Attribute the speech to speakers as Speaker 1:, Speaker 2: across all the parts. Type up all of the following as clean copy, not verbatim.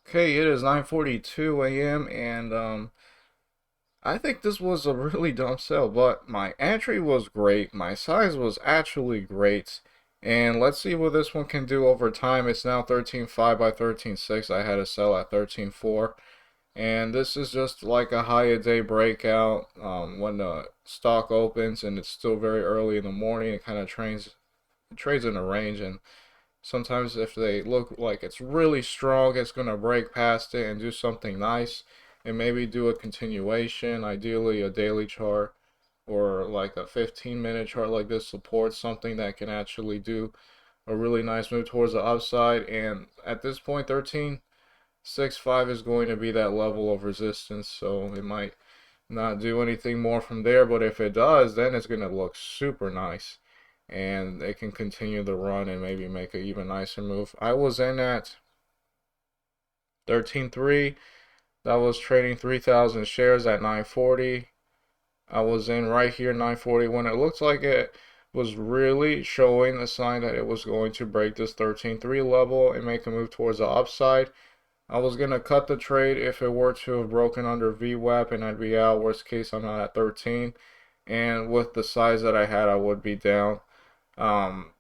Speaker 1: Okay, it is 9:42 a.m. and I think this was a really dumb sell, but my entry was great. My size was actually great. And let's see what this one can do over time. It's now 13.5 by 13.6. I had a sell at 13.4. And this is just like a high a day breakout. When the stock opens and it's still very early in the morning, it kind of trades in a range, and sometimes if they look like it's really strong, it's going to break past it and do something nice and maybe do a continuation, ideally a daily chart or like a 15-minute chart like this supports something that can actually do a really nice move towards the upside. And at this point, 13.65 is going to be that level of resistance, so it might not do anything more from there, but if it does, then it's going to look super nice and they can continue the run and maybe make an even nicer move. I was in at 13.3. That was trading 3,000 shares at 940. I was in right here 940 when it looked like it was really showing the sign that it was going to break this 13.3 level and make a move towards the upside. I was going to cut the trade if it were to have broken under VWAP and I'd be out. Worst case, I'm not at 13. And with the size that I had, I would be down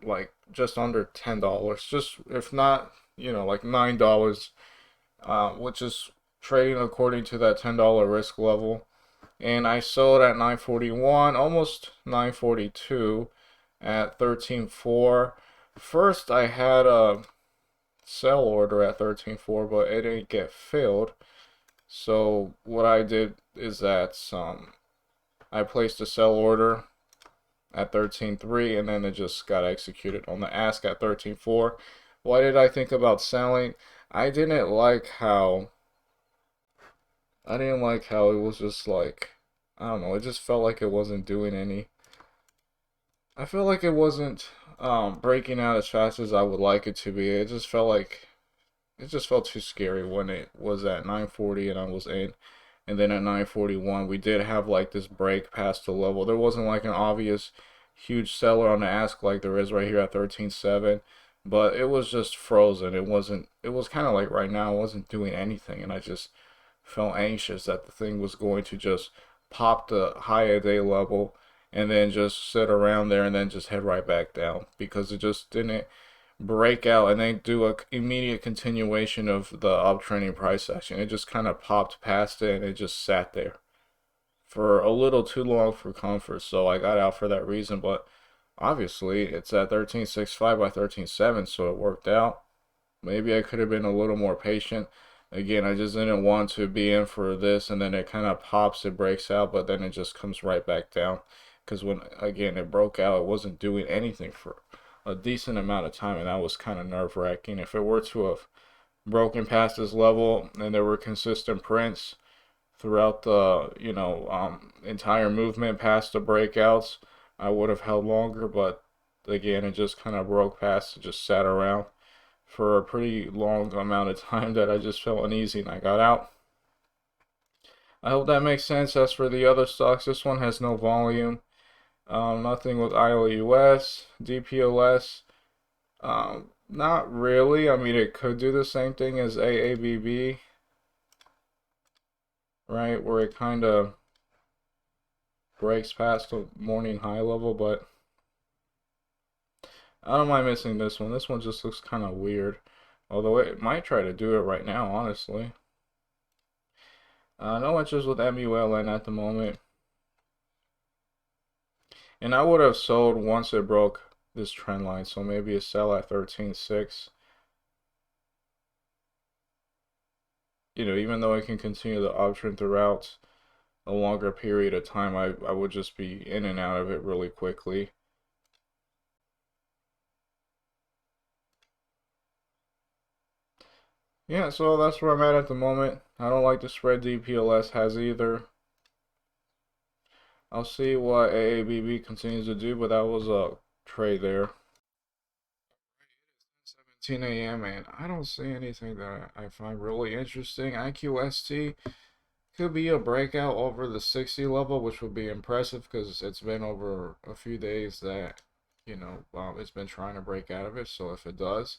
Speaker 1: like just under $10, just if not, like $9, which is trading according to that $10 risk level. And I sold at 941, almost 942 at 13.4. First, I had a sell order at 13.4, but it didn't get filled. So what I did is that I placed a sell order at 13.3 and then it just got executed on the ask at 13.4. Why did I think about selling? I didn't like how it was just like, I don't know, it just felt like it wasn't doing any. I felt like it wasn't breaking out as fast as I would like it to be. It just felt too scary when it was at 940 and I was in. And then at 941, we did have like this break past the level. There wasn't like an obvious huge seller on the ask like there is right here at 13.7, but it was just frozen. It was kind of like right now, it wasn't doing anything. And I just felt anxious that the thing was going to just pop the high a day level and then just sit around there and then just head right back down because it just didn't break out and then do a immediate continuation of the uptrending price action. It just kind of popped past it and it just sat there for a little too long for comfort. So I got out for that reason, but obviously it's at 13.65 by 13.7, so it worked out. Maybe I could have been a little more patient. Again, I just didn't want to be in for this and then it kind of pops, it breaks out, but then it just comes right back down. Because when, again, it broke out, it wasn't doing anything for a decent amount of time, and that was kind of nerve-wracking. If it were to have broken past this level and there were consistent prints throughout the entire movement past the breakouts, I would have held longer. But again, it just kind of broke past and just sat around for a pretty long amount of time that I just felt uneasy and I got out. I hope that makes sense. As for the other stocks, this one has no volume. Nothing with IOUS, DPLS. Not really. I mean, it could do the same thing as AABB, right? Where it kind of breaks past the morning high level, but I don't mind missing this one. This one just looks kind of weird. Although it might try to do it right now, honestly. No interest with MULN at the moment. And I would have sold once it broke this trend line, so maybe a sell at 13.6. Even though it can continue the uptrend throughout a longer period of time, I would just be in and out of it really quickly. Yeah, so that's where I'm at the moment. I don't like the spread DPLS has either. I'll see what AABB continues to do, but that was a trade there. 17 a.m. and I don't see anything that I find really interesting. IQST could be a breakout over the 60 level, which would be impressive because it's been over a few days that, it's been trying to break out of it. So if it does,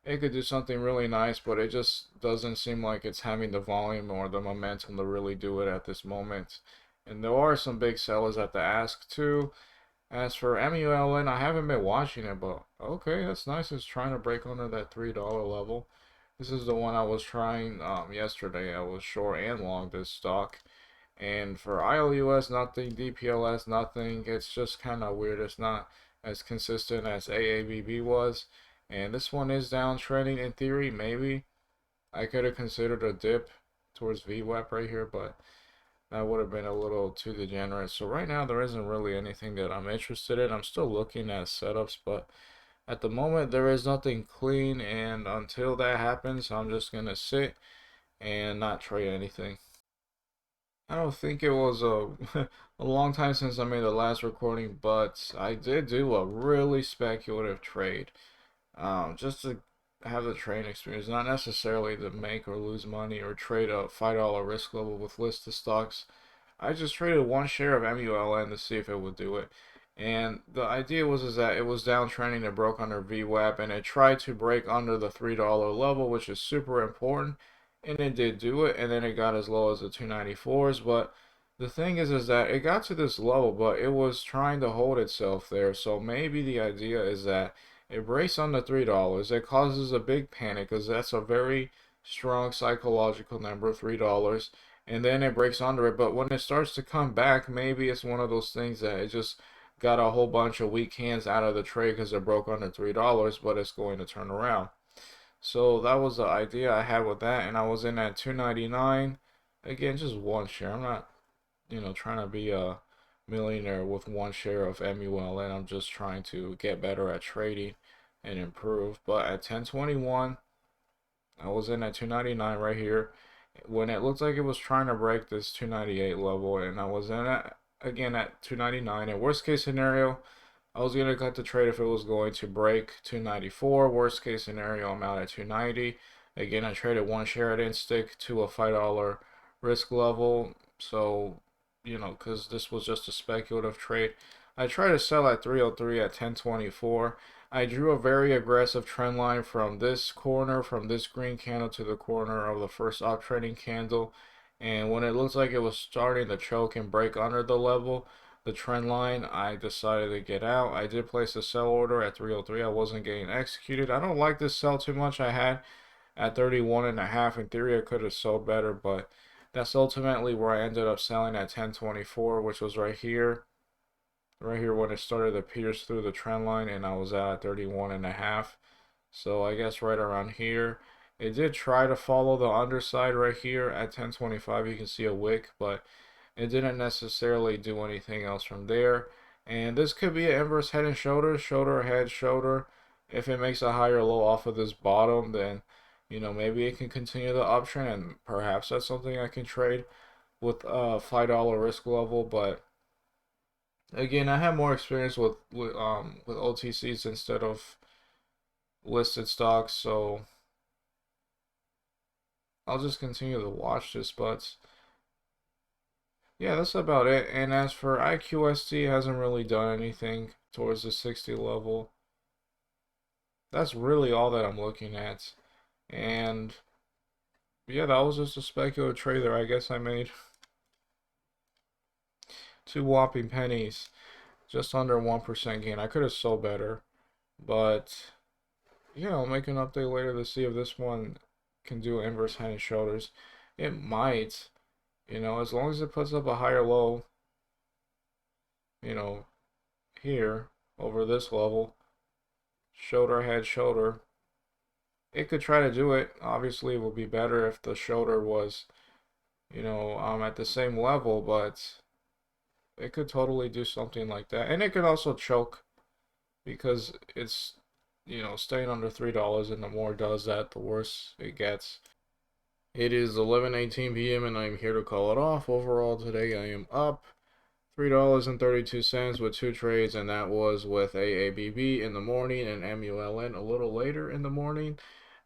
Speaker 1: it could do something really nice, but it just doesn't seem like it's having the volume or the momentum to really do it at this moment. And there are some big sellers at the ask too. As for MULN, I haven't been watching it, but okay, that's nice. It's trying to break under that $3 level. This is the one I was trying yesterday. I was short and long this stock. And for ILUS, nothing. DPLS, nothing. It's just kind of weird. It's not as consistent as AABB was. And this one is downtrending in theory. Maybe I could have considered a dip towards VWAP right here, but that would have been a little too degenerate. So right now there isn't really anything that I'm interested in. I'm still looking at setups, but at the moment there is nothing clean. And until that happens, I'm just gonna sit and not trade anything. I don't think it was a long time since I made the last recording, but I did do a really speculative trade. Just to have the trading experience, not necessarily to make or lose money or trade a $5 risk level with listed stocks. I just traded one share of MULN to see if it would do it. And the idea was is that it was downtrending, it broke under VWAP, and it tried to break under the $3 level, which is super important. And it did do it, and then it got as low as the 294s. But the thing is that it got to this level, but it was trying to hold itself there. So maybe the idea is that it breaks under $3. It causes a big panic because that's a very strong psychological number, $3, and then it breaks under it. But when it starts to come back, maybe it's one of those things that it just got a whole bunch of weak hands out of the trade because it broke under $3, but it's going to turn around. So that was the idea I had with that, and I was in at 299. Again, just one share. I'm not, trying to be a millionaire with one share of MULN. I'm just trying to get better at trading and improve. But at 1021, I was in at 299 right here when it looked like it was trying to break this 298 level, and I was in at again at 299. In worst case scenario, I was gonna cut the trade if it was going to break 294. Worst case scenario, I'm out at 290. Again, I traded one share. I didn't stick to a $5 risk level, so because this was just a speculative trade. I tried to sell at 303 at 1024. I drew a very aggressive trend line from this corner, from this green candle to the corner of the first uptrending candle. And when it looked like it was starting to choke and break under the level, the trend line, I decided to get out. I did place a sell order at 303. I wasn't getting executed. I don't like this sell too much. I had at 31 and a half. In theory, I could have sold better, but that's ultimately where I ended up selling at 1024, which was right here. Right here when it started to pierce through the trend line, and I was at 31 and a half. So I guess right around here. It did try to follow the underside right here at 1025. You can see a wick, but it didn't necessarily do anything else from there. And this could be an inverse head and shoulder, shoulder, head, shoulder. If it makes a higher low off of this bottom, then maybe it can continue the uptrend, and perhaps that's something I can trade with a $5 risk level. But again, I have more experience with OTCs instead of listed stocks, so I'll just continue to watch this. But yeah, that's about it. And as for IQST, it hasn't really done anything towards the 60 level. That's really all that I'm looking at. And yeah, that was just a speculative trade there. I guess I made two whopping pennies, just under 1% gain. I could have sold better, but yeah, I'll make an update later to see if this one can do inverse head and shoulders. It might, as long as it puts up a higher low, you know, here over this level, shoulder, head, shoulder. It could try to do it. Obviously, it would be better if the shoulder was, at the same level, but it could totally do something like that. And it could also choke because it's, staying under $3, and the more it does that, the worse it gets. It is 11:18 p.m. and I'm here to call it off. Overall, today I am up $3.32 with two trades, and that was with AABB in the morning and MULN a little later in the morning.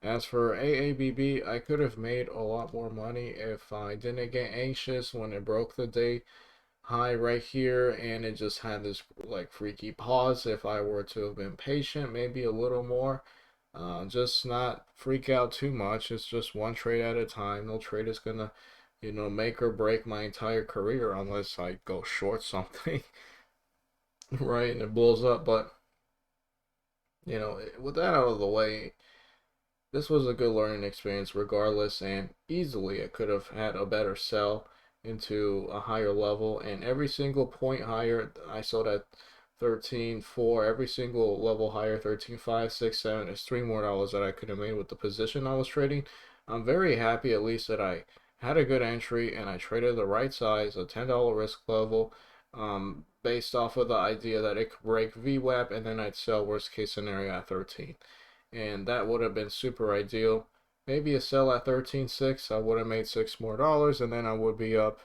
Speaker 1: As for AABB, I could have made a lot more money if I didn't get anxious when it broke the day high right here and it just had this like freaky pause. If I were to have been patient, maybe a little more, Just not freak out too much. It's just one trade at a time. No trade is gonna, make or break my entire career unless I go short something, right? And it blows up. But, with that out of the way, this was a good learning experience regardless, and easily I could have had a better sell into a higher level, and every single point higher I sold at 13.4, every single level higher 13.5, 6, 7 is $3 more that I could have made with the position I was trading. I'm very happy at least that I had a good entry and I traded the right size, a $10 risk level, based off of the idea that it could break VWAP and then I'd sell worst case scenario at 13, and that would have been super ideal. Maybe a sell at 13.6, I would have made $6 more, and then I would be up,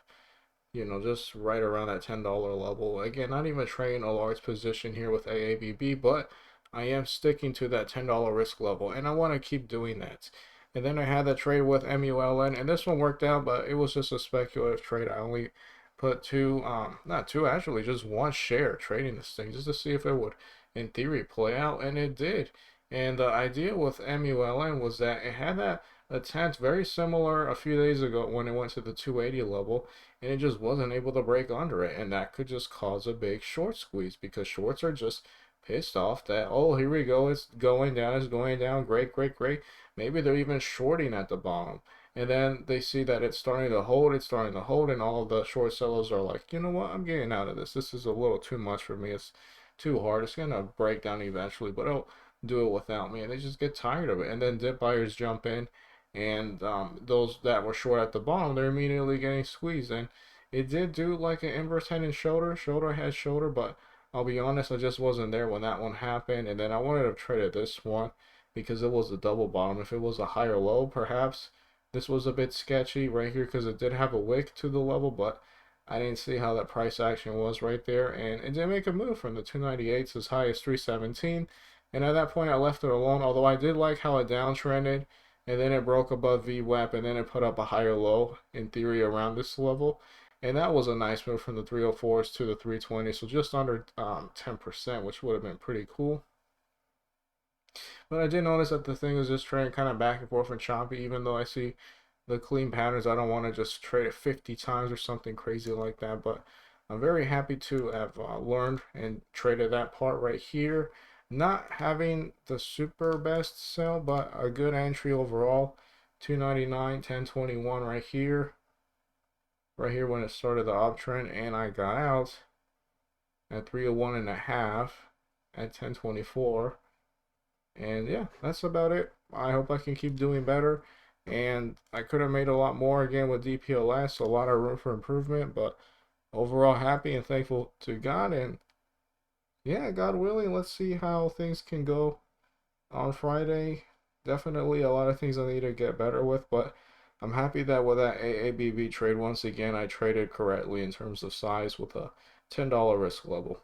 Speaker 1: just right around that $10 level. Again, not even trading a large position here with AABB, but I am sticking to that $10 risk level, and I want to keep doing that. And then I had that trade with MULN, and this one worked out, but it was just a speculative trade. I only put two, not two, actually, just one share trading this thing just to see if it would, in theory, play out, and it did. And the idea with MULN was that it had that attempt very similar a few days ago when it went to the 280 level, and it just wasn't able to break under it, and that could just cause a big short squeeze because shorts are just pissed off that, oh, here we go, it's going down, great, great, great. Maybe they're even shorting at the bottom, and then they see that it's starting to hold, and all of the short sellers are like, you know what, I'm getting out of this. This is a little too much for me. It's too hard. It's gonna break down eventually, but oh, do it without me, and they just get tired of it. And then dip buyers jump in, and those that were short at the bottom, they're immediately getting squeezed. And it did do like an inverse head and shoulder head shoulder, but I'll be honest, I just wasn't there when that one happened. And then I wanted to trade this one because it was a double bottom. If it was a higher low, perhaps this was a bit sketchy right here because it did have a wick to the level, but I didn't see how that price action was right there, and it did make a move from the 298s as high as 317. And at that point, I left it alone, although I did like how it downtrended, and then it broke above VWAP, and then it put up a higher low, in theory, around this level. And that was a nice move from the 304s to the 320, so just under 10%, which would have been pretty cool. But I did notice that the thing is just trading kind of back and forth and choppy, even though I see the clean patterns. I don't want to just trade it 50 times or something crazy like that, but I'm very happy to have learned and traded that part right here. Not having the super best sell, but a good entry overall. 299, 1021 right here. Right here when it started the uptrend, and I got out at 301 and a half at 1024. And yeah, that's about it. I hope I can keep doing better. And I could have made a lot more again with DPLS, so a lot of room for improvement, but overall happy and thankful to God. And yeah, God willing, let's see how things can go on Friday. Definitely a lot of things I need to get better with, but I'm happy that with that AABB trade, once again, I traded correctly in terms of size with a $10 risk level.